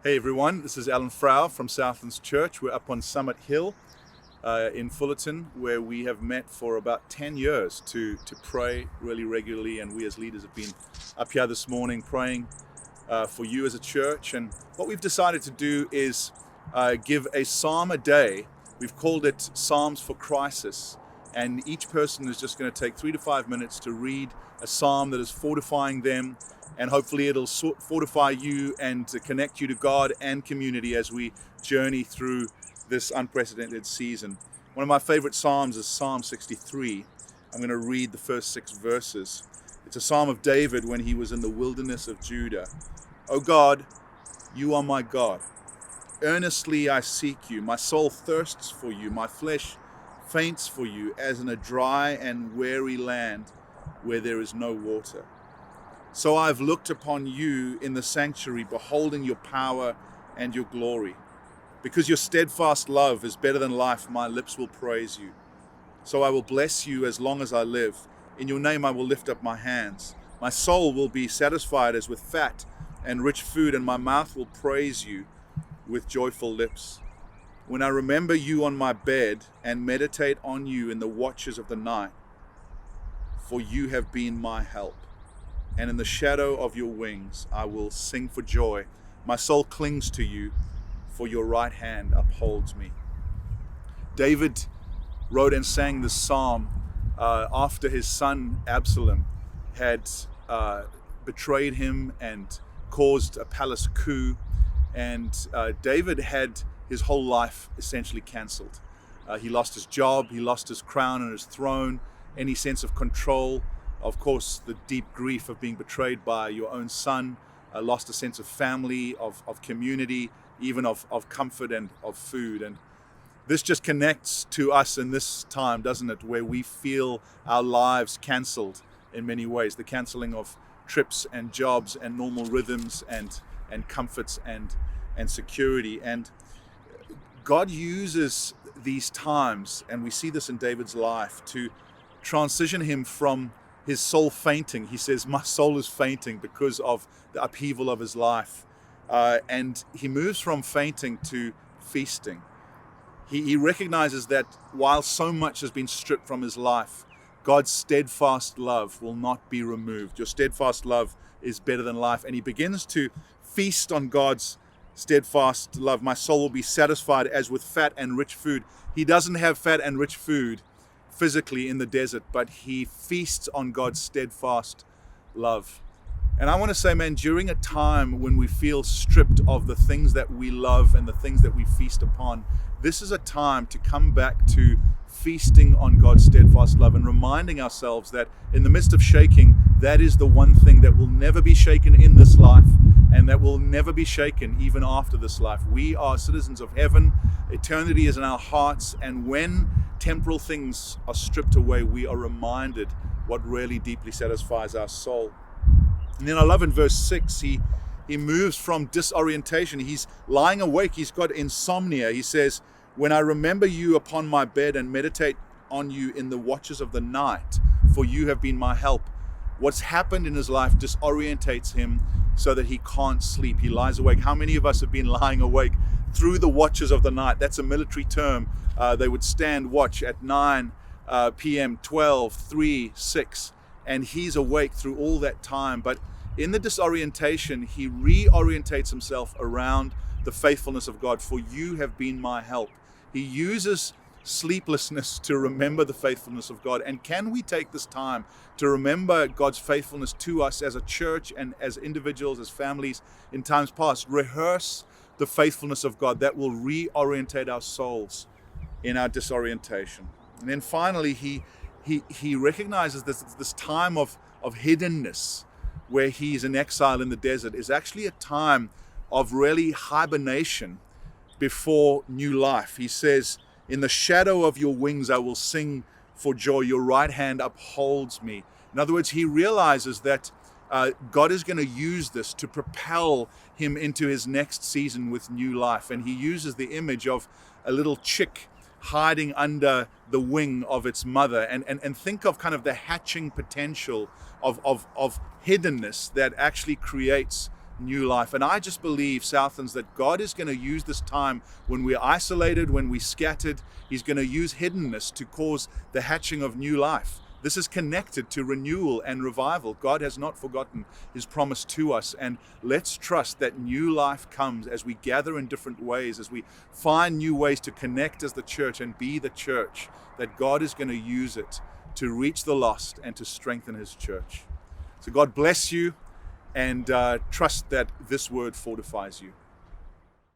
Hey everyone, this is Alan Frow from Southlands Church. We're up on Summit Hill in Fullerton, where we have met for about 10 years to pray really regularly. And we as leaders have been up here this morning praying for you as a church. And what we've decided to do is give a psalm a day. We've called it Psalms for Crisis. And each person is just going to take 3 to 5 minutes to read a psalm that is fortifying them, and hopefully it'll fortify you and to connect you to God and community as we journey through this unprecedented season. One of my favorite psalms is Psalm 63. I'm going to read the first 6 verses. It's a psalm of David when he was in the wilderness of Judah. O God, you are my God. Earnestly I seek you. My soul thirsts for you. My flesh faints for you, as in a dry and weary land where there is no water. So I've looked upon you in the sanctuary, beholding your power and your glory. Because your steadfast love is better than life, my lips will praise you. So I will bless you as long as I live. In your name I will lift up my hands. My soul will be satisfied as with fat and rich food, and my mouth will praise you with joyful lips. When I remember you on my bed and meditate on you in the watches of the night, for you have been my help. And in the shadow of your wings I will sing for joy. My soul clings to you, for your right hand upholds me. David wrote and sang this psalm after his son Absalom had betrayed him and caused a palace coup. And David had his whole life essentially cancelled. He lost his job, he lost his crown and his throne, any sense of control. Of course, the deep grief of being betrayed by your own son, lost a sense of family, of community, even of comfort and of food. And this just connects to us in this time, doesn't it, where we feel our lives cancelled in many ways. The cancelling of trips and jobs and normal rhythms and comforts and security. And God uses these times, and we see this in David's life, to transition him from his soul fainting. He says, my soul is fainting because of the upheaval of his life. And he moves from fainting to feasting. He recognizes that while so much has been stripped from his life, God's steadfast love will not be removed. Your steadfast love is better than life. And he begins to feast on God's steadfast love. My soul will be satisfied as with fat and rich food. He doesn't have fat and rich food physically in the desert, but he feasts on God's steadfast love. And I want to say, man, during a time when we feel stripped of the things that we love and the things that we feast upon, this is a time to come back to feasting on God's steadfast love and reminding ourselves that in the midst of shaking, that is the one thing that will never be shaken in this life, and that will never be shaken even after this life. We are citizens of heaven. Eternity is in our hearts, and when temporal things are stripped away, we are reminded what really deeply satisfies our soul. And then I love in verse 6, he moves from disorientation. He's lying awake. He's got insomnia. He says, when I remember you upon my bed and meditate on you in the watches of the night, for you have been my help. What's happened in his life disorientates him so that he can't sleep. He lies awake. How many of us have been lying awake through the watches of the night? That's a military term. They would stand watch at 9 p.m., 12, 3, 6, and he's awake through all that time. But in the disorientation, he reorientates himself around the faithfulness of God. For you have been my help. He uses sleeplessness to remember the faithfulness of God. And can we take this time to remember God's faithfulness to us as a church and as individuals, as families in times past? Rehearse the faithfulness of God that will reorientate our souls in our disorientation. And then finally, he recognizes this time of hiddenness where he's in exile in the desert is actually a time of really hibernation before new life. He says, in the shadow of your wings I will sing for joy. Your right hand upholds me. In other words, he realizes that God is going to use this to propel him into his next season with new life. And he uses the image of a little chick hiding under the wing of its mother, and think of kind of the hatching potential of hiddenness that actually creates new life. And I just believe, Southlands, that God is going to use this time when we're isolated, when we're scattered. He's going to use hiddenness to cause the hatching of new life. This is connected to renewal and revival. God has not forgotten his promise to us. And let's trust that new life comes as we gather in different ways, as we find new ways to connect as the church and be the church, that God is going to use it to reach the lost and to strengthen his church. So God bless you, and trust that this word fortifies you.